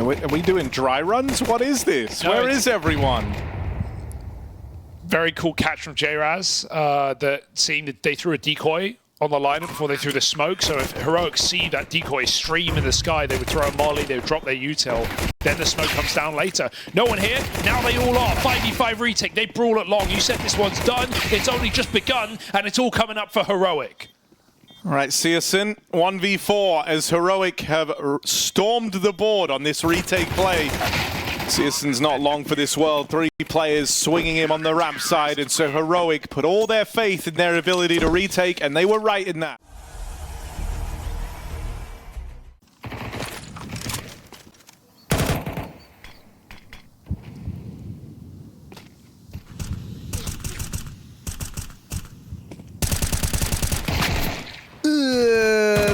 Are we doing dry runs? What is this? No, Where is everyone? Very cool catch from J-Raz, that seeing that they threw a decoy on the lineup before they threw the smoke. So if Heroic see that decoy stream in the sky, they would throw a molly, they would drop their util. Then the smoke comes down later. No one here. Now they all are. 5v5 retake. They brawl it long. You said this one's done. It's only just begun, and it's all coming up for Heroic. All right, Searson, 1v4 as Heroic have stormed the board on this retake play. Searson's not long for this world. 3 players swinging him on the ramp side, and so Heroic put all their faith in their ability to retake, and they were right in that.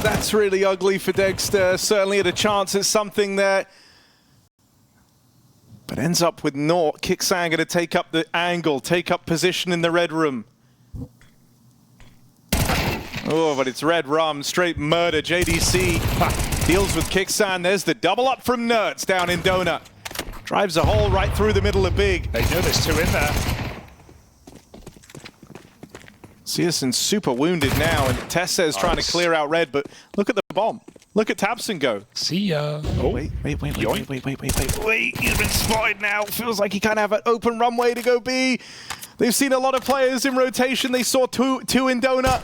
That's really ugly for Dexter. Certainly had a chance at something there, but ends up with naught. Kixan going to take up the angle, take up position in the red room. Oh, but it's red rum, straight murder. JDC deals with Kixan. There's the double up from Nerds down in Donut. Drives a hole right through the middle of Big. They know there's 2 in there. Searson's super wounded now, and Tessa is trying to clear out red, but look at the bomb. Look at Tabson go. See ya. Oh, wait. He's been spotted now. Feels like he kind of have an open runway to go B. They've seen a lot of players in rotation. They saw two in Donut.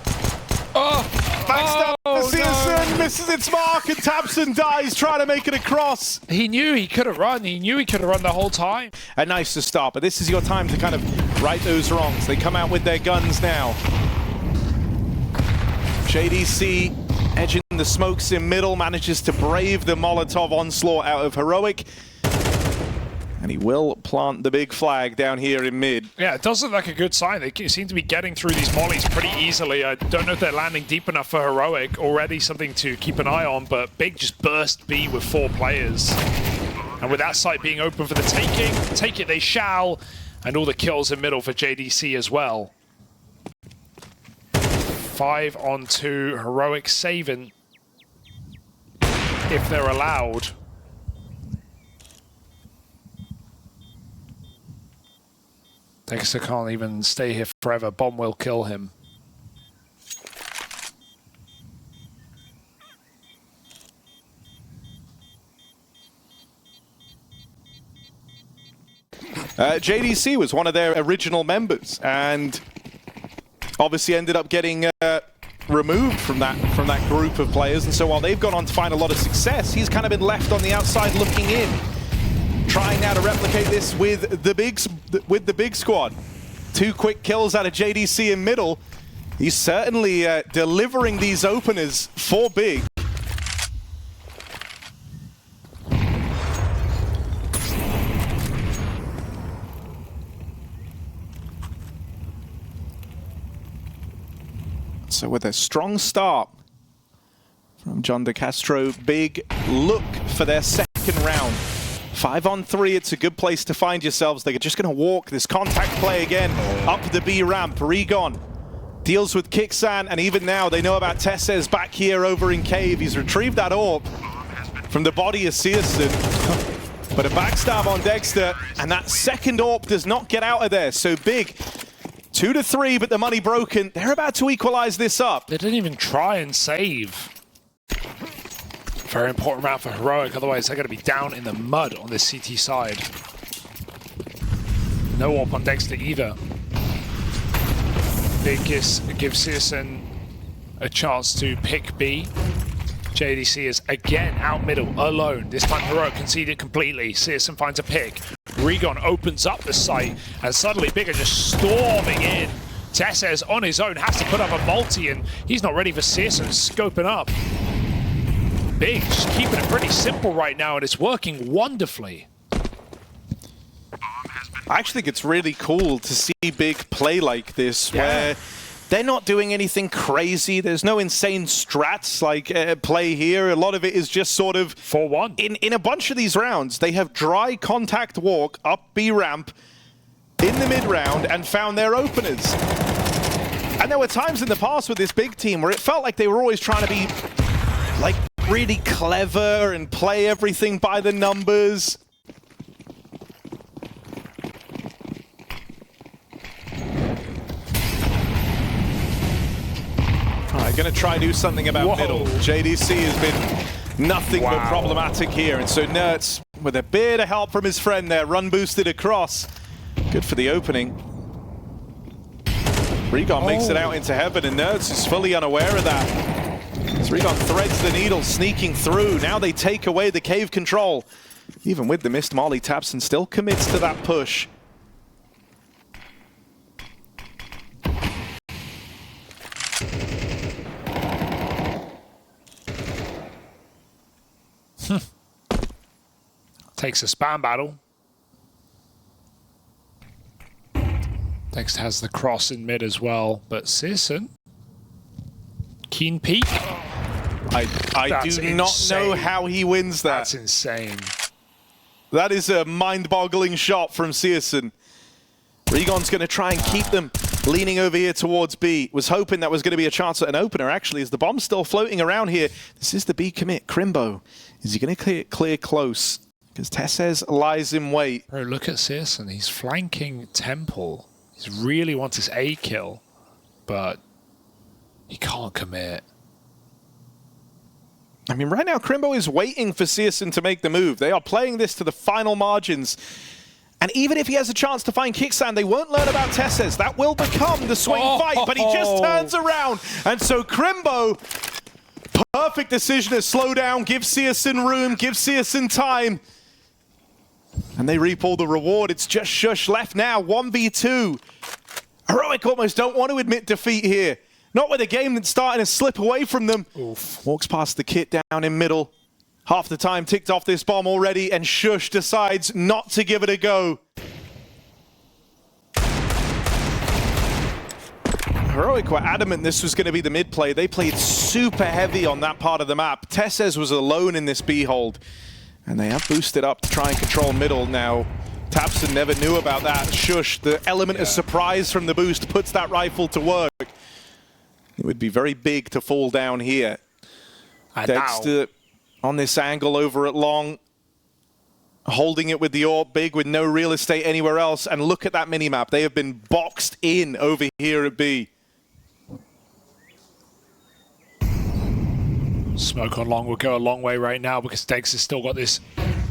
Backstab for Searson, misses its mark, and Tabson dies trying to make it across. He knew he could have run. He knew he could have run the whole time. A nice to start, but this is your time to kind of right those wrongs. They come out with their guns now. JDC edging the smokes in middle, manages to brave the Molotov onslaught out of Heroic. And he will plant the big flag down here in mid. Yeah, it does look like a good sign. They seem to be getting through these mollies pretty easily. I don't know if they're landing deep enough for Heroic. Already something to keep an eye on, but Big just burst B with 4 players. And with that site being open for the taking, take it they shall. And all the kills in middle for JDC as well. 5 on 2, Heroic saving if they're allowed. Dexter can't even stay here forever. Bomb will kill him. JDC was one of their original members, and obviously ended up getting removed from that group of players. And so while they've gone on to find a lot of success, he's kind of been left on the outside looking in, trying now to replicate this with the big squad. 2 quick kills out of JDC in middle. He's certainly delivering these openers for Big. So with a strong start from John De Castro, Big look for their second round. 5 on 3, it's a good place to find yourselves. They're just going to walk this contact play again up the B ramp. Regon deals with Kixan, and even now they know about Tessez back here over in Cave. He's retrieved that orb from the body of Searson. But a backstab on Dexter, and that second orb does not get out of there. So Big 2-3, but the money broken. They're about to equalize this up. They didn't even try and save. Very important round for Heroic, otherwise they're going to be down in the mud on this CT side. No AWP on Dexter either. Big gives Searson a chance to pick B. JDC is again out middle, alone. This time Heroic conceded completely. Searson finds a pick. Regon opens up the site, and suddenly Big are just storming in. Tessez on his own has to put up a multi, and he's not ready for Searson scoping up. Big just keeping it pretty simple right now, and it's working wonderfully. I actually think it's really cool to see Big play like this, where they're not doing anything crazy. There's no insane strats like play here. A lot of it is just sort of 4-1. In a bunch of these rounds, they have dry contact walk up B ramp in the mid round and found their openers. And there were times in the past with this Big team where it felt like they were always trying to be like really clever and play everything by the numbers. Alright, gonna try to do something about middle. JDC has been nothing but problematic here, and so Nertz, with a bit of help from his friend there, run boosted across. Good for the opening. Regon makes it out into heaven, and Nertz is fully unaware of that. As Regon threads the needle, sneaking through. Now they take away the cave control. Even with the missed molly, Tabson still commits to that push. Takes a spam battle. Next has the cross in mid as well, but Searson, keen peek. I do not know how he wins that. That's insane. That is a mind-boggling shot from Searson. Regon's going to try and keep them leaning over here towards B. Was hoping that was going to be a chance at an opener, actually, as the bomb's still floating around here. This is the B commit. Crimbo, is he going to clear close? Because Tesses lies in wait. Bro, look at Searson. He's flanking Temple. He really wants his A kill, but he can't commit. I mean, right now, Crimbo is waiting for Searson to make the move. They are playing this to the final margins. And even if he has a chance to find Kickstand, they won't learn about Tesses. That will become the swing fight, but he just turns around. And so Crimbo, perfect decision to slow down, give Searson room, give Searson time. And they reap all the reward. It's just Shush left now, 1v2. Heroic almost don't want to admit defeat here. Not with a game that's starting to slip away from them. Oof. Walks past the kit down in middle. Half the time ticked off this bomb already, and Shush decides not to give it a go. Heroic were adamant this was going to be the mid play. They played super heavy on that part of the map. Tesses was alone in this B hold. And they have boosted up to try and control middle now. Tabson never knew about that. Shush, the element of surprise from the boost puts that rifle to work. It would be very big to fall down here. Dexter on this angle over at long, holding it with the AWP, big with no real estate anywhere else. And look at that minimap. They have been boxed in over here at B. Smoke on long will go a long way right now because Dex has still got this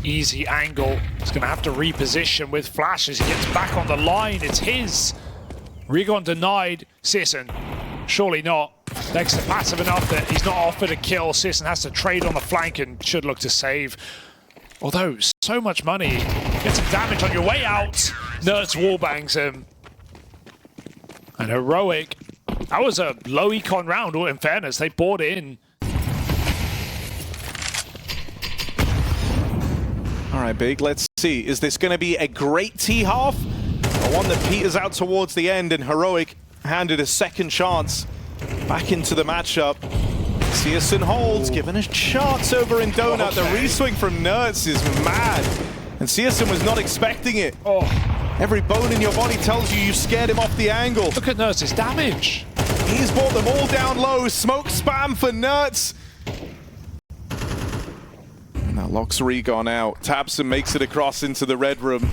easy angle. He's going to have to reposition with flashes. He gets back on the line. It's his. Regon denied. Searson, surely not. Dexter passive enough that he's not offered a kill. Searson has to trade on the flank and should look to save. Although, so much money. Get some damage on your way out. Nertz wallbangs him. And Heroic, that was a low econ round, in fairness. They bought in. All right, Big, let's see. Is this going to be a great T-half? Or one that peters out towards the end, and Heroic handed a second chance back into the matchup. Searson holds, given a chance over in Donut. The reswing from Nertz is mad. And Searson was not expecting it. Every bone in your body tells you scared him off the angle. Look at Nertz's damage. He's brought them all down low. Smoke spam for Nertz. And that locks Regon out. Tabson makes it across into the red room.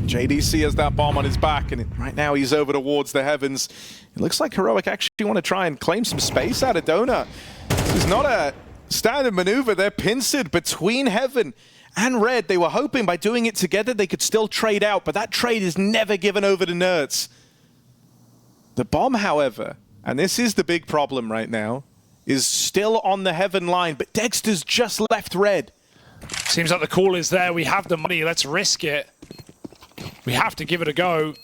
JDC has that bomb on his back, and right now he's over towards the heavens. It looks like Heroic actually want to try and claim some space out of Donut. This is not a standard maneuver. They're pincered between heaven and red. They were hoping by doing it together they could still trade out, but that trade is never given over to Nertz. The bomb, however, and this is the big problem right now, is still on the heaven line, but Dexter's just left red. Seems like the call is there. We have the money. Let's risk it. We have to give it a go.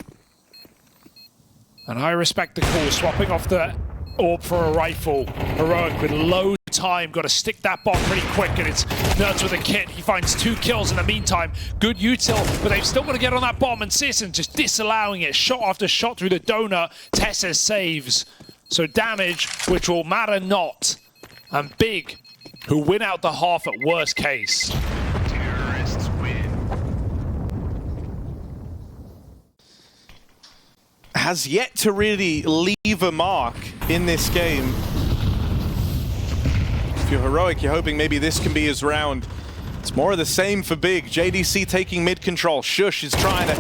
And I respect the call. Swapping off the AWP for a rifle. Heroic with low time. Got to stick that bomb pretty quick, and it's Nertz with a kit. He finds 2 kills in the meantime. Good util, but they've still got to get on that bomb, and Searson just disallowing it. Shot after shot through the donut. Tesses saves. So damage, which will matter not. And Big, who win out the half at worst case. Terrorists win. Has yet to really leave a mark in this game. you're Heroic, you're hoping maybe this can be his round. It's more of the same for Big. JDC taking mid control. Shush is trying to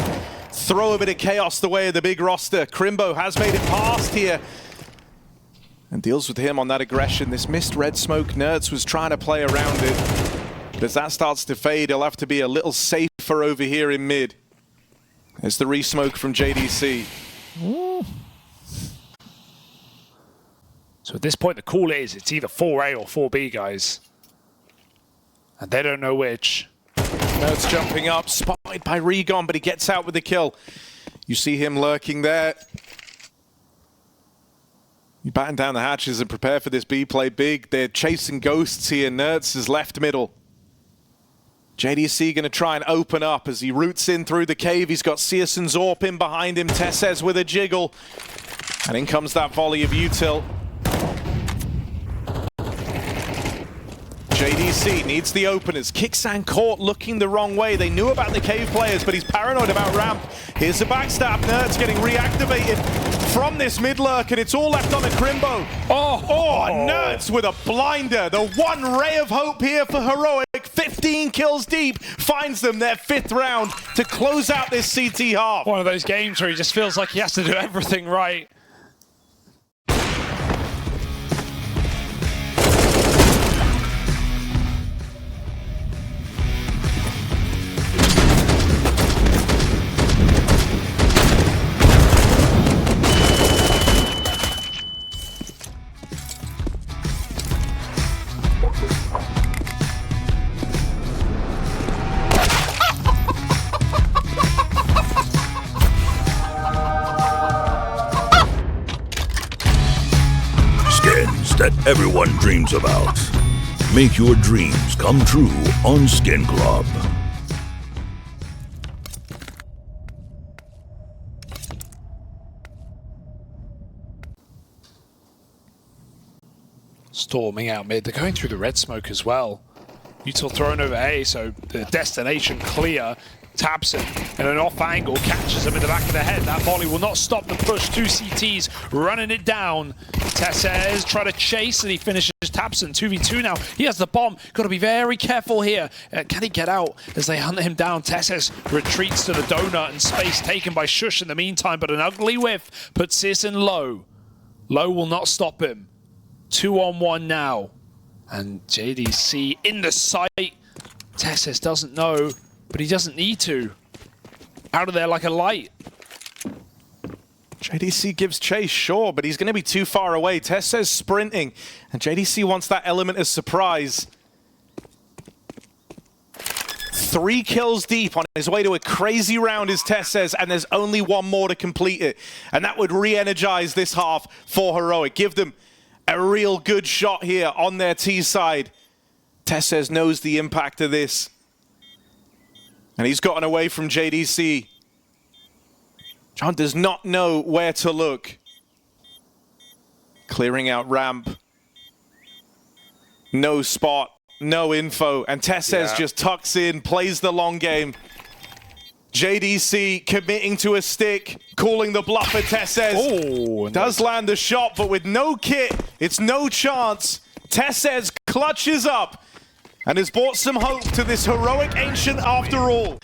throw a bit of chaos the way of the Big roster. Crimbo has made it past here and deals with him on that aggression. This missed red smoke, Nerds was trying to play around it. But as that starts to fade, he'll have to be a little safer over here in mid. There's the re-smoke from JDC. Ooh. So at this point, the call is it's either 4A or 4B, guys. And they don't know which. Nerds jumping up, spotted by Regon, but he gets out with the kill. You see him lurking there. You batten down the hatches and prepare for this B play. Big, they're chasing ghosts here. Nerds is left middle. JDC going to try and open up as he roots in through the cave. He's got Searson Zorp in behind him. Tessez with a jiggle. And in comes that volley of util. JDC needs the openers. Kicksan caught looking the wrong way. They knew about the cave players, but he's paranoid about ramp. Here's a backstab. Nerds getting reactivated from this mid lurk, and it's all left on the Crimbo. Oh, Nerds with a blinder. The one ray of hope here for Heroic. 15 kills deep. Finds them their 5th round to close out this CT half. One of those games where he just feels like he has to do everything right. That everyone dreams about. Make your dreams come true on Skin Club. Storming out mid. They're going through the red smoke as well. Util thrown over A, so the destination clear. Taps him and an off angle catches him in the back of the head. That volley will not stop the push. 2 CTs running it down. Tessez try to chase and he finishes Tapson. 2v2 now. He has the bomb. Got to be very careful here. Can he get out as they hunt him down? Tessez retreats to the donut and space taken by Shush in the meantime, but an ugly whiff puts Searson low. Low will not stop him. 2-on-1 now. And JDC in the sight. Tessez doesn't know, but he doesn't need to. Out of there like a light. JDC gives chase, sure, but he's going to be too far away. Tessez sprinting, and JDC wants that element of surprise. 3 kills deep on his way to a crazy round is Tessez, and there's only one more to complete it. And that would re-energize this half for Heroic. Give them a real good shot here on their T side. Tessez knows the impact of this. And he's gotten away from JDC. John does not know where to look. Clearing out ramp. No spot, no info. And Tessez just tucks in, plays the long game. JDC committing to a stick, calling the bluff at Tessez. Oh, does land the shot, but with no kit, it's no chance. Tessez clutches up and has brought some hope to this Heroic Ancient after all.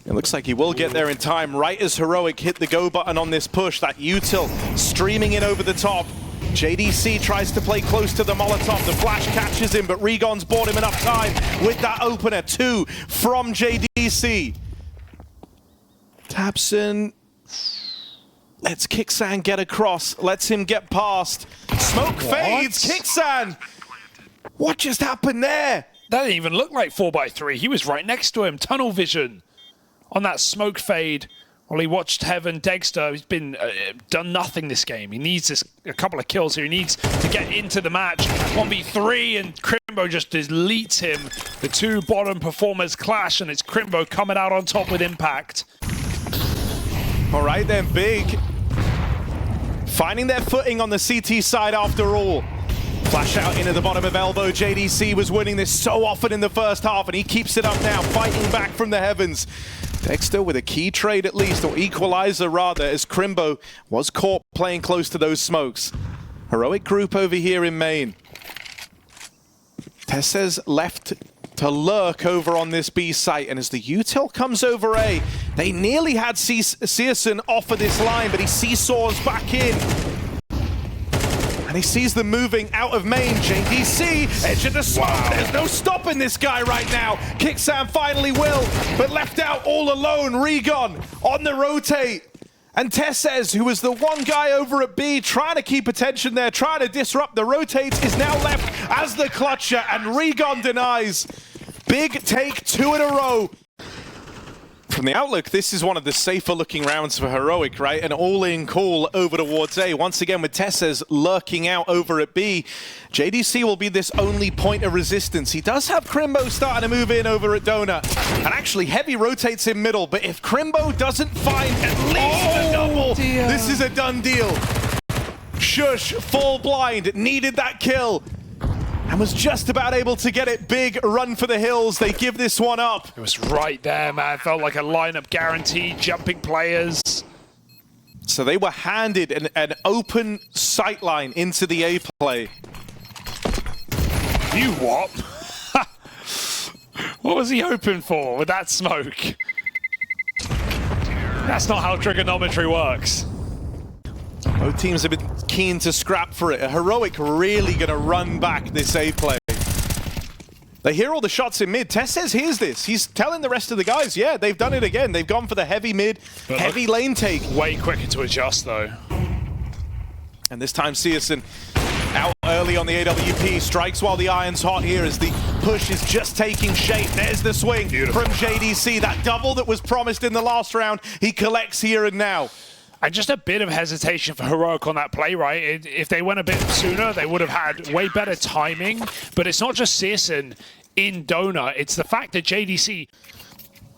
It looks like he will get there in time, right as Heroic hit the go button on this push. That util streaming in over the top. JDC tries to play close to the Molotov. The flash catches him, but Regon's bought him enough time with that opener. 2 from JDC. Tapson lets Kicksan get across, lets him get past. Smoke fades, Kicksan! What just happened there? That didn't even look like 4x3. He was right next to him. Tunnel vision on that smoke fade. While he watched Heaven, Dexter, he's been done nothing this game. He needs a couple of kills here. He needs to get into the match. 1v3, and Crimbo just deletes him. The 2 bottom performers clash, and it's Crimbo coming out on top with impact. All right then, Big. Finding their footing on the CT side after all. Flash out into the bottom of elbow. JDC was winning this so often in the first half, and he keeps it up now, fighting back from the heavens. Dexter with a key trade at least, or equalizer rather, as Crimbo was caught playing close to those smokes. Heroic group over here in main. Tessa's left to lurk over on this B site, and as the util comes over A, they nearly had Searson offer this line, but he seesaws back in. And he sees them moving out of main. JDC, edge of the smoke. Wow. There's no stopping this guy right now. Kicksam finally will, but left out all alone. Regon on the rotate. And Tessez, who was the one guy over at B, trying to keep attention there, trying to disrupt the rotates, is now left as the clutcher, and Regon denies. Big take 2 in a row. From the outlook, this is one of the safer looking rounds for Heroic, right? An all-in call over towards A. Once again with Tessez lurking out over at B. JDC will be this only point of resistance. He does have Crimbo starting to move in over at Donut. And actually Heavy rotates in middle, but if Crimbo doesn't find at least a double, this is a done deal. Shush, full blind, needed that kill. And was just about able to get it. Big run for the hills. They give this one up. It was right there, man. Felt like a lineup guaranteed, jumping players. So they were handed an open sight line into the A play. You what? What was he hoping for with that smoke? That's not how trigonometry works. Both teams have been keen to scrap for it. A Heroic really going to run back this A play. They hear all the shots in mid. Tessez hears this. He's telling the rest of the guys, yeah, they've done it again. They've gone for the heavy mid, but heavy lane take. Way quicker to adjust, though. And this time, Searson out early on the AWP. Strikes while the iron's hot here as the push is just taking shape. There's the swing from JDC. That double that was promised in the last round, he collects here and now. And just a bit of hesitation for Heroic on that play, right? If they went a bit sooner, they would have had way better timing. But it's not just Searson in Donut. It's the fact that JDC...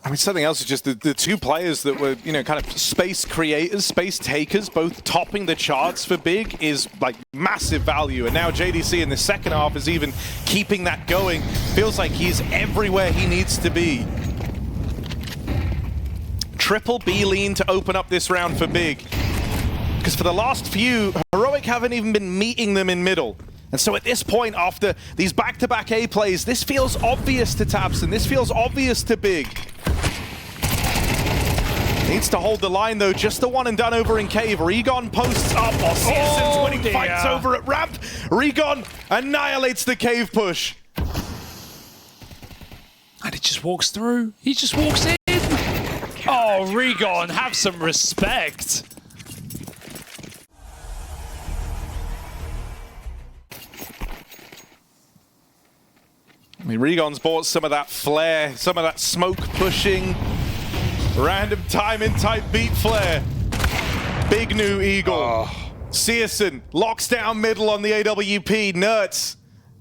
I mean, something else is just the two players that were, you know, kind of space creators, space takers, both topping the charts for Big is like massive value. And now JDC in the second half is even keeping that going. Feels like he's everywhere he needs to be. Triple B lean to open up this round for Big. Because for the last few, Heroic haven't even been meeting them in middle. And so at this point, after these back-to-back A plays, this feels obvious to tabseN. This feels obvious to Big. Needs to hold the line though, just the one and done over in Cave. Regon posts up while Searson's winning fights over at ramp. Regon annihilates the Cave push. And it just walks through. He just walks in. Oh, Regon, have some respect. I mean, Regon's bought some of that flair, some of that smoke pushing, random timing type beat flair. Big new Eagle. Searson locks down middle on the AWP. Nertz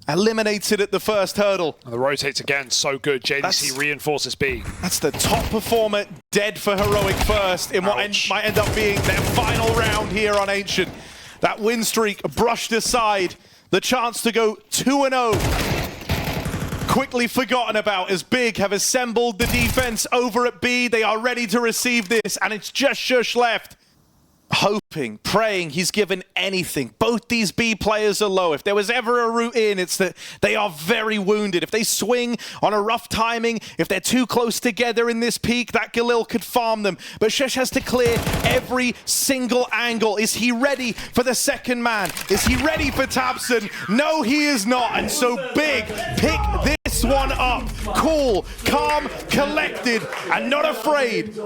eliminates it at the first hurdle. And the rotates again, so good. JDC reinforces B. That's the top performer dead for Heroic first in what might end up being their final round here on Ancient. That win streak brushed aside. The chance to go 2-0. Quickly forgotten about as Big have assembled the defense over at B. They are ready to receive this, and it's just Shush left. Hoping, praying he's given anything. Both these B players are low. If there was ever a route in, it's that they are very wounded. If they swing on a rough timing, if they're too close together in this peak, that Galil could farm them. But Shush has to clear every single angle. Is he ready for the second man? Is he ready for tabseN? No, he is not. And so Big pick this one up. Cool, calm, collected, and not afraid.